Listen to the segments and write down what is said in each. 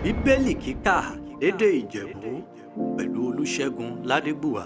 Bíbélì kíkà lédè Ìjẹ̀bú pẹ̀lú Olúṣẹ́gun Ládégbùwà.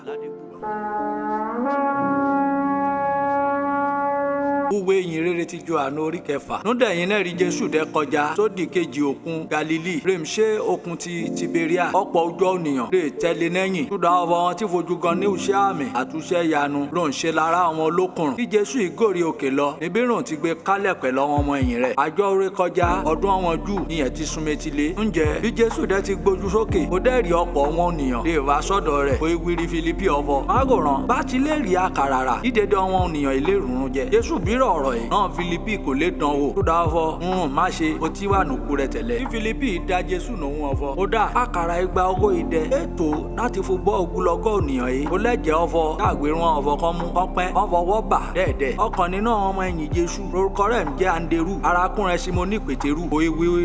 Ìwé ìyìnrere ti Jòhánù orí kẹfà. Núdẹ̀yìn náà rí Jésù dẹ́ kọjá sódì kejì òkun Galili. Rèmṣẹ́ òkun ti Tiberia. Ọ̀pọ̀ ojú ènìyàn lè tẹ̀lé lẹ́yìn. Túdà ọ̀fọ̀ wọn tí fojú gan ní iṣẹ́ àmì àtúnṣe ìyanu ló ń ṣe lára àwọn olókùnrin. Bí Jésù ìgòrí òkè lọ, níbí rùn ti gbé kálẹ̀ pẹ̀lú àwọn ọmọ ẹ̀yìn rẹ̀. Àjọ orí kọjá ọdún àwọn Júù ìyẹn ti sún metílé. Ǹjẹ́ bí Jésù dẹ́ ti gbójú sókè, ó dẹ́ rí ọ̀pọ̀ wọn ènìyàn lè wá sọ́dọ̀ rẹ̀. Ó wíri Fílípì ọ̀fọ̀. Mágòrán bá ti lè rí àkàrà rà. Ìdèdè àwọn ènìyàn ilé ìrùn jẹ. Jésù bírọ̀ ọ̀rọ̀ yìí náà Fílípì kò lè dán wò. Tó dá ọ̀fọ̀ má ṣe o tí wà nùkú rẹ tẹ́lẹ̀. Bí Fílípì dá Jésù nòun ọ̀fọ̀. Ó dá àkàrà igba ogó idẹ. Ètò láti fún bọ́ ogunlọ́gọ̀ ènìyàn yìí. Ó lẹ́jẹ̀ ọ̀fọ̀ káàgbé rán ọ̀fọ̀ kan mú. Ọpẹ́ ọ̀fọ̀ wọ́ bà dẹ́ẹ̀dẹ́. Ọkàn nínú àwọn ọmọ ẹ̀yìn Jésù. Lórúkọ rẹ̀ ń jẹ́ Anderu. Arákùnrin Símónì Pétérù. Ó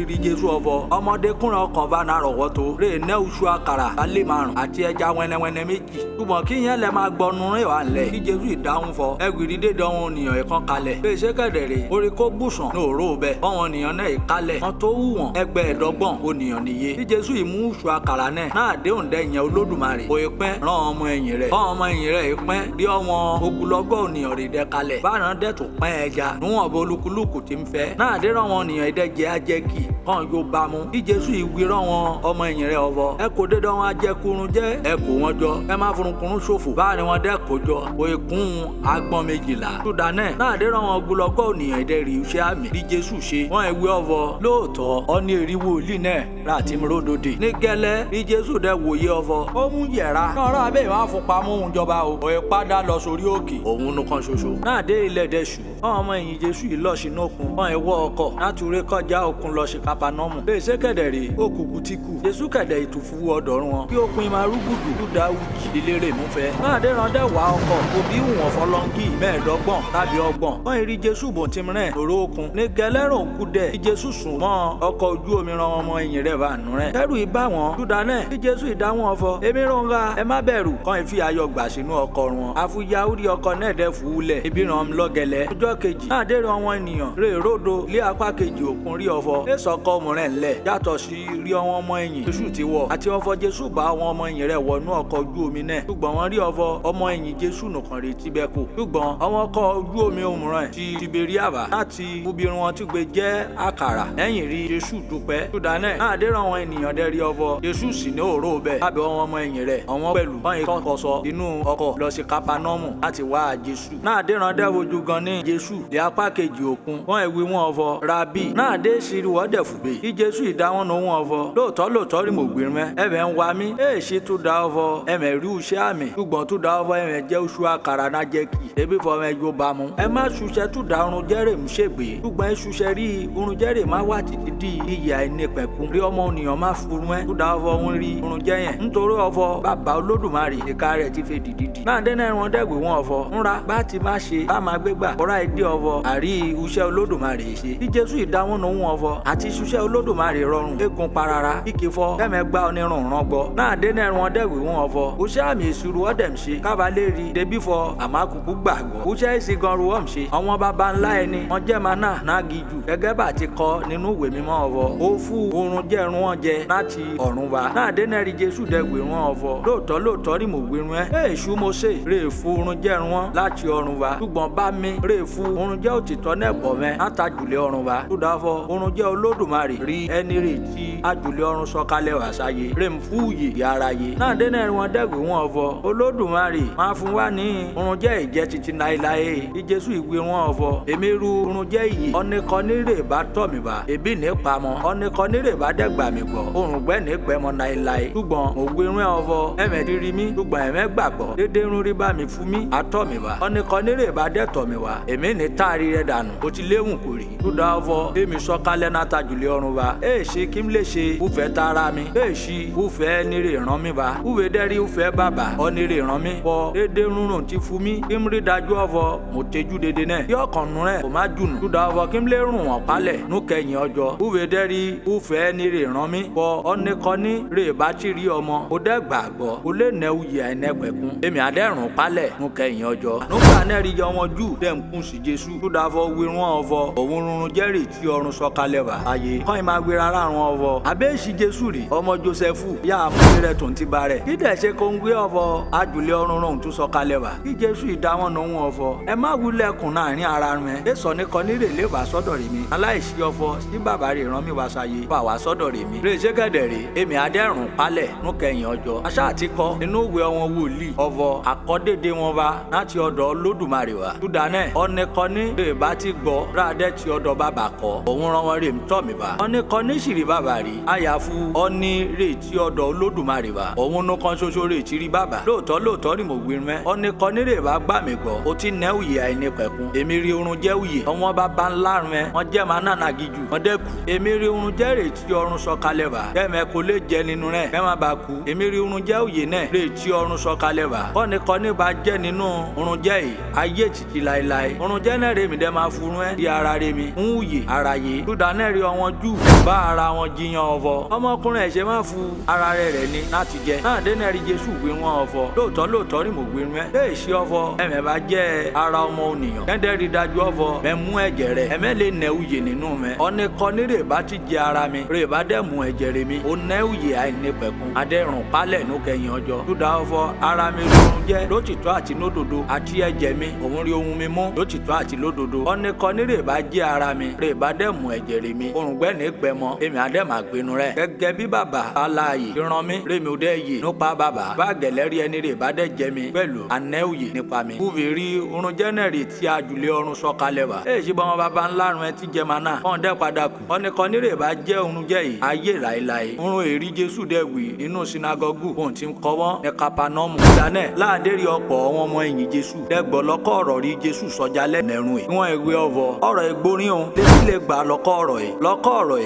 rí Jésù ọ̀fọ̀. Ọmọdékùnrin ọkàn bá náà rọ̀wọ́ tó. Rè ná oṣù àkàrà alẹ́ márùn àti ẹja wẹ́nẹ́wẹ́nẹ́ méjì. Ṣùgbọ́n kí yẹn lẹ máa gbọnu rìn wá lẹ̀. Kí Jésù ìdáhùn fọ. Ẹgbìrì dédé àwọn ènìyàn ẹ̀kan kalẹ̀. Bẹ́ẹ̀ ṣe kẹ̀dẹ̀rẹ̀. Orí kó bùsàn ní òró bẹ. Báwọn ènìyàn náà ìkálẹ̀. Wọ́n tó wù wọ́n. Ẹgbẹ̀ẹ́dọ́gbọ̀n ènìyàn níye. Bí Jésù ìmú oṣù àkàrà náà déhùn dẹ ìyẹn Olódùmarè. Ó ìpín rán ọmọ ẹ̀yìn rẹ̀. Báwọn ọmọ ẹ̀yìn rẹ̀ ìpín rí ọmọ ogunlọ́gọ̀ ènìyàn rè dẹ kalẹ̀. Báwọn dẹ̀ tó pín ẹja. Níwọ̀n bó olúkúlùkù ti ń fẹ́. Náà dé rán wọn ènìyàn ìdẹ́jẹ́ ajẹ́kì. Kàn yóò bá mu. Bí Jésù ìwé rán wọn ọmọ ẹ̀yìn rẹ̀ ọ̀fọ̀. Ẹ kò dédé wọn ajẹkurun jẹ́. Ẹ kò wọn jọ. Ẹ má furunkurun ṣòfò. Báwọn wọn dẹ́ kó jọ. Ó ìkún agbọ̀n 12. Túdà náà dé rán wọn ogunlọ́gọ̀ ènìyàn ìdẹ́rì iṣẹ́ àmì. Bí Jésù ṣe wọ́n ìwé ọ̀fọ̀. Lóòótọ́ ọ ní eriwo ìlú náà láti múródòdè. Ní gẹ́lẹ́ bí Jésù dẹ́ wòye ọ̀fọ̀. Ó mú yẹ̀ra. Náà abẹ́ ìwà àfọ̀pamọ́ òun jọba o. Ó padà lọ sórí òkè. Òun nìkan ṣoṣo. Náà dé ilẹ̀ dẹ̀ṣù. Wọ́n ọmọ ẹ̀yìn Jésù yìí lọ sínú òkun. Wọ́n ìwọ ọkọ̀ láti ré kọjá òkun lọ sí Kápánọ́mù. Bẹ́ẹ̀ ṣe kẹ̀dẹ̀rẹ̀ òkùnkùn ti kù. Jésù kẹ̀dẹ̀ ìtùfú ọ̀dọ̀rún wọn. Kí òpin máa rúgùdù Júdà wùjì ìlérè mú fẹ́. Náà dé rán dẹ́wà ọkọ̀. Òbí wọn fọlọ́ngì 15 tàbí 30. Wọ́n ìrí Jésù bò ti mìíràn lóró òkun. Ní gẹlẹ́rùn kú dẹ̀. Bí Jésù sùn mọ́ ọkọ̀ ojú omi ran ọmọ ẹ̀yìn rẹ̀ bá nù rẹ̀. Kẹ́rù ìbá wọn. Júdà náà bí Jésù ìdáhùn ọ̀fọ̀. Èmi rọ̀ǹga ẹ má bẹ̀rù. Kàn ìfi ayọ̀ gbà sínú ọkọ̀ wọn. Àfúyà orí ọkọ̀ náà dẹ̀ fúulẹ̀. Ibi ràn lọ́gẹ̀lẹ̀. Ọjọ́ kejì. Náà dé rán wọn ènìyàn. Rè ròdo lé apá kejì òkun rí ọ̀fọ̀. Èso ọkọ̀ ọmọrẹ̀ ńlẹ̀. Yàtọ̀ sí rí àwọn ọmọ ẹ̀yìn. Jésù ti wọ̀. Àti ọ̀fọ̀ Jésù bá àwọn ọmọ ẹ̀yìn rẹ̀ wọnú ọkọ̀ ojú omi náà. Ṣùgbọ́n wọ́n rí ọ̀fọ̀ ọmọ ẹ̀yìn Jésù nìkan rè ti bẹ́ kù. Ṣùgbọ́n àwọn ọkọ̀ ojú omi òmùràn ti Tiberia bá láti obìnrin wọn ti gbé jẹ́ àkàrà. Lẹ́yìn rí Jésù dúpẹ́. Júdà náà dé rán àwọn ènìyàn dẹ́ rí ọ̀fọ̀. Jésù sì ní òró bẹ́ẹ̀. Lábẹ́ àwọn ọmọ ẹ̀yìn rẹ̀. Àwọn pẹ̀lú wọ́n ìkọ̀kọ̀sọ inú ọkọ̀ lọ sí Kápánọ́mù láti wá Jésù. Náà dé rán dẹ́wojú gan ní Jésù lé apá kejì òkun. Wọ́n ìwé wọn ọ̀fọ̀. Rábì náà dé sírí wọ́dẹ̀ fùgbé. Kí Jésù ìdáwọn nù wọn ọ̀fọ̀. Lóòótọ́ rí mo gbé mẹ́. Ẹ̀mẹ̀ ń wa mí. Ṣe tó dá ọ̀fọ̀. Ẹ̀mẹ̀ rí iṣẹ́ àmì. Ṣùgbọ́n tó dá ọ̀fọ̀ ẹ̀mẹ̀ jẹ́ oṣù àkàrà náà jẹ́ kì. Ebi fọ ẹ yóò bá mu. Ẹ má ṣuṣẹ́ tó dá orun jẹ́rè mú ṣègbè. Ṣùgbọ́n ẹ ṣuṣẹ́ rí orun jẹ́rè má wà títí di ìyà ẹni pẹ̀kun. Rí ọmọ ènìyàn má furun ẹ. Tó dá ọ̀fọ̀ ń rí orun jẹ́ yẹn. Nítorí ọ̀fọ̀ bàbá Olódùmarè ìka rẹ̀ ti fẹ́ dìdìdì. Náà dẹ́nà ẹ̀rùn dẹ́gbẹ̀ wọn ọ̀fọ̀. Ńra bá ti má ṣe bá máa gbégbà. Ọ̀rá ìdí ọ̀fọ̀ àrí iṣẹ́ Olódùmarè ṣe. Bí Jésù ìdáwọn nù wọn ọ̀fọ̀ àti ṣuṣẹ́ Olódùmarè rọrùn. Egun parara kíkì fọ kẹ́mẹ́ gbá onírun ràn gbọ́. Náà dẹ́nà ẹ̀rùn dẹ́gbẹ̀ wọn ọ̀fọ̀. Oṣẹ́ àmì ìṣirò ọ̀dẹ̀m ṣe. Kábàlérì débí fọ àmàkùkù gbàgbọ́. Oṣẹ́ ìṣìgan ruwọ́m ṣe. Àwọn baba ńlá ẹni wọ́n jẹ́ maná náà gíjù. Gẹ́gẹ́ bá ti kọ nínú ìwé mímọ́ ọ̀fọ̀. Ó fún oorun jẹ́rùn wọn jẹ láti ọ̀run wá. Náà dẹ́nà rí Jésù dẹ́gbẹ̀ wọn ọ̀fọ̀. Lóòótọ́ rí mo gbẹrun ẹ. Èṣù Mósè rè fún oorun jẹ́rùn wọn láti ọ̀run wá. Ṣùgbọ́n bá mi rè fún oorun jẹ́ òtítọ́ náà bọ̀ mẹ́. Látàjùlẹ̀ ọ̀run wá. Tó dáfọ́ oorun jẹ́ Olódùmarè rí ẹni rè tí àjùlẹ̀ ọ̀run sọ̀kalẹ̀ wá sáyé. Rè ń fúyè yàrá yé. Náà dẹ́nà rí wọn dẹ́gbẹ̀ wọn ọ̀fọ̀. Olódùmarè máa fún wa ní oorun jẹ́ ìjẹ́ títí láéláé. Bí Jésù ìwé wọn ọ̀fọ̀. Èmi ru oorun jẹ́ ìyè. Ọ̀nìkanírè bá tọ̀ mí bá. Èbí ní pamọ́. Ọ̀nìkanírè bá dẹ́gbà mí gbọ́. Òrùn gbẹ́ ní pẹ́mọ́ láéláé. Ṣùgbọ́n mo gbé rún ọ̀fọ̀. Ẹ̀mẹ̀ ti rí mi. Ṣùgbọ́n ẹ̀mẹ̀ gbàgbọ́. Dédé rún rí bá mi fún mi. Àtọ̀ mi wá. Ọ̀nìkanírè bá dẹ́tọ̀ mi wá. Èmi ní táàrí rẹ̀ dànù. O ti léwùn kò rí. Júdà ọ̀fọ̀. Èmi sọ̀kalẹ̀ látàjùlẹ̀ ọ̀run wa. Ṣe kí n lè ṣe ufẹ́ tara mi. Ṣí ufẹ́ nírè rán mi wá. Uwe dẹ́rí ufẹ́ bàbá. Ọ̀nìrè rán mi. Bọ́ dédé rúnrún ti fún mi. Kí n rí dájú ọ̀fọ̀. Mo tẹ́jú dédé náà. Yọ kànnú rẹ̀ kò má jùnù. Júdà ọ̀fọ̀ kí n lè rùn wọ́n palẹ̀. Nú kẹyìn ọjọ́. Uwe dẹ́rí ufẹ́ nírè rán mi. Bọ́ ọ̀nìkanní rè bá ti rí ọmọ. O dẹ́ gbàgbọ́. O lè nẹ uyè ẹnẹgbẹ̀kún. Èmi àdẹ́rùn palẹ̀. Nú kẹyìn ọjọ́. Nígbà náà rí yọ wọn jù. Dẹ́m kún sí Jésù. Júdà ọ̀fọ̀ wí rún ọ̀fọ̀. Òun rúnrún jẹ́rìí tí ọ̀run sọ̀kalẹ̀ wá. Ayé àyè kọ́ ì máa gbéra láàrún ọ̀fọ̀ abẹ́ ìṣí Jésù rí ọmọ Jósẹ́fù yá àmúlé rẹ̀ tó ń ti ba rẹ̀ kí dẹ̀ ṣe kó ń gbé ọ̀fọ̀ àjùlé ọ̀run rọ̀hún tó sọ kalẹ̀ wá kí Jésù ìdáwọn nù wọn ọ̀fọ̀ ẹ má wulẹ̀ kùn láàrin ara rẹ̀ ẹ sọ ní kan nírè lè wá sọ́dọ̀ rẹ̀ mi aláìsí ọ̀fọ̀ sí bàbá rẹ̀ rán mi wá sáyé bá wá sọ́dọ̀ rẹ̀ mi rè ṣé kẹ̀dẹ̀ rè èmi adẹ́rùn palẹ̀ nú kẹyìn ọjọ́ aṣá àti kọ nínú ìwé ọwọn wòlíì ọ̀fọ̀ àkọ́dédé wọn bá láti ọ̀dọ̀ Olódùmarè wá túdanẹ̀ ọ̀nẹ́kọ́ní rè bá ti gbọ́ ráadẹ́ ti ọ̀dọ̀ bàbá kọ́ òun rán wọn rè ń tọ̀ mí bá ọ̀nẹ́kọ́ní sì rí bàbá rí àyàfu ọ̀ní rè ti ọ̀dọ̀ Olódùmarè wá òun nú kan ṣoṣo rè ti rí bàbá lóòótọ́ rí mo gbé mẹ́ ọ̀nẹ́kọ́ní rè bá gbà mí gbọ́ ó ti nẹ́ òye àìní pẹ̀kun èmi rí orun jẹ́ òye ọwọ́n bá bá ńlá rẹ wọ́n jẹ́ máa nànà gíjù wọ́n dẹ́kù èmi rí orun jẹ́ rè tí ọrùn sọ̀kalẹ̀ bá kẹ́mẹ́ kò lè jẹ nínú rẹ̀ kẹ́ má bàa kú èmi rí orun jẹ́ òye náà rè tí ọrùn sọ̀kalẹ̀ bá kọ́ni bá jẹ́ nínú orun jẹ́ yìí ayé títí láéláé orun jẹ́ náà rè mí dẹ́ máa furun ẹ́ di ara rè mi ń wùyè ara yé túdà náà rí ọwọ́n jù bá ara wọn jiyàn ọ̀fọ̀ ọmọkùnrin ẹ̀ṣẹ̀ máa fu ara rẹ̀ ní láti jẹ náà dé náà rí Jésù gbé wọn ọ̀fọ̀ lóòótọ́ rí mo gbé mẹ́ lè ṣe ọ̀fọ̀ ẹ̀mẹ́ bá jẹ́ ara ọmọ ònìyàn kẹ́ndẹ́ rí dájú ọ̀fọ̀ mẹ́ mú ẹ̀jẹ̀ rẹ̀ ẹ̀mẹ́ lè nẹ́ òye nínú mẹ́ ọ̀nẹ́kọ́ní rè bá ti jẹ ara mi rè bá dẹ̀ mú ẹ̀jẹ̀ rẹ̀ mi ó nẹ́ òye àìní pẹ̀kun adẹ́rùn palẹ̀ nú kẹyìn ọjọ́ túdà ọ̀fọ̀ ara mi lórun jẹ́ lótìtọ́ àti lódodo àti ẹ̀jẹ̀ mi òun rí ohun mi mú lótìtọ́ àti lódodo ọ̀nẹ́kọ́ní rè bá jẹ́ ara mi rè bá dẹ̀ mú ẹ̀jẹ̀ rẹ̀ mi òrùngbẹ́ ní gbẹmọ èmi àdẹ́mà gbénu rẹ̀ gẹ́gẹ́ bí bàbá aláàyè ìran mi rè mi ò dẹ́ yè nípa bàbá bá gẹ̀lẹ́ rí ẹni rè bá dẹ̀ jẹ mi pẹ̀lú anẹ́ òye nípa mi kúbi rí orun jẹ́nẹ̀rì tí àjùlé ọ̀run sọ̀kalẹ̀ wá èyí ṣe bá wọn bàbá ńlá rún ẹ ti jẹ màná wọn dẹ́ padà kù ọ̀nìkan nírè bá jẹ́ orun jẹ́ yìí ayé láéláé orun èrí Jésù dẹ̀ wì inú sinagogu ohun tí ń kọ́ wọ́n ní Kapanọ́mù ìdánẹ́ láàdé rí ọ̀pọ̀ àwọn ọmọ ẹ̀yìn Jésù dẹ́gbọ́ lọ́kọ́ ọ̀rọ̀ rí Jésù sọjá lẹ́nẹ̀rún ẹ̀ níwọ̀n ìwé ọ̀vọ̀ ọ̀rọ̀ ìgbórin òun lèmi lè gbà lọ́kọ́ ọ̀rọ̀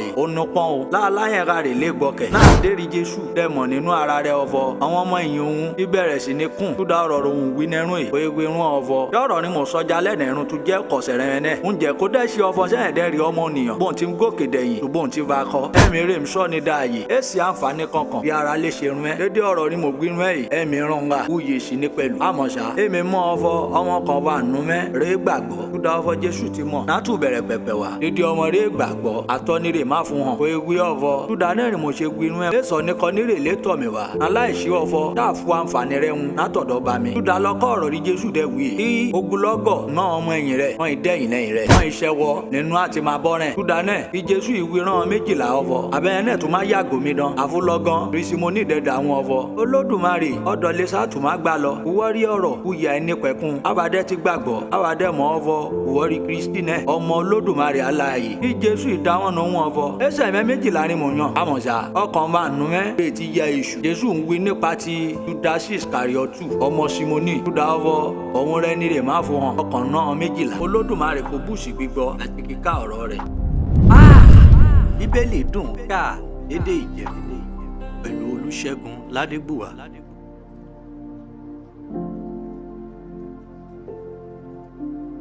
ẹ̀ ó nupọ́n o láàláyẹn ra rè lè gbọ́kẹ̀ náà dé rí Jésù dẹ́mọ̀ nínú ara rẹ̀ ọ̀vọ̀ àwọn ọmọ ẹ̀yìn òun ìbẹ̀rẹ̀ sí ní kùn túdà ọ̀rọ̀ òun wí nẹ́rún ẹ̀ òye rún ọ̀vọ̀ yọ̀rọ̀ ni mo sọjá lẹ́nẹ̀rún tó jẹ́ kọ̀sẹ̀ rẹ̀ nẹ́ oúnjẹ kó dẹ́ ṣe ọ̀fọ̀ sẹ́yìn dẹ́ rí ọmọ nìyàn bóun ti ń gòkè dẹ̀yìn tó bóun ti va kọ́ ẹ̀mí rè ń sọ ní dáàyè èsì àǹfààní kankan bí ara lè ṣe rún ẹ́ dédé ọ̀rọ̀ ni mo gbé rún ẹ́ yìí ẹ̀mí rún wa wúyè sí ní pẹ̀lú àmọ̀ṣá èmi mọ ọ̀fọ̀ ọmọ kan wà nù mẹ́ rè gbàgbọ́ túdà ọ̀fọ̀ Jésù ti mọ̀ látù bẹ̀rẹ̀ pẹ̀pẹ̀ wá dédé ọmọ rè gbàgbọ́ àtọ́nirè má fún hàn kó ewé ọ̀fọ̀ túdà náà ni mo ṣe gbé rún ẹ́ lẹ́sọ̀ ní kan nírè létọ̀ mi wá aláìsí ọ̀fọ̀ tá fún àǹfààní rẹ̀ ń látọ̀dọ̀ bá mi túdà lọ́kọ́ ọ̀rọ̀ rí Jésù dẹ̀ wí kí ogunlọ́gọ̀ náà ọmọ ẹ̀yìn rẹ̀ wọ́n ìdẹ́yìn lẹ́yìn rẹ̀ wọ́n iṣẹ́ wọ nínú àti máa bọ́ rẹ̀ túdà náà kí Jésù ìwé rán méjìlá ọ̀fọ̀ abẹ́yẹn náà tún máa yàgò mi dán àfúlọ́gán rìsímọ́nì dẹ̀dẹ̀ àwọn ọ̀fọ̀ Olódùmarè ọ̀dọ̀ lè sá tún má gbà lọ wúwọ́rí ọ̀rọ̀ kúyà ẹni pẹ̀kun abadẹ́ ti gbàgbọ́ abadẹ́ mọ́ ọ̀fọ̀ wúwọ́rí Kristi náà ọmọ Olódùmarè aláàyè kí Jésù ìdáwọn náà wọn ọ̀fọ̀ ẹsẹ̀ mẹ́ méjìlá ni mò ń yàn àmọ̀ṣá ọkàn bá nù mẹ́ lè ti yẹ èṣù Jésù ń wí nípa ti Júdásì Ìsíkáríọ́tù ọmọ Símónì túdà ọ̀fọ̀ òun rẹ̀ ní rè má fún hàn ọkàn náà méjìlá Olódùmarè kò bùsì gbígbọ́ àti kíkà ọ̀rọ̀ rẹ̀. Bíbélì dùn ká lédè Ìjẹ̀bú pẹ̀lú Olúṣẹ́gun Ládégbùwà.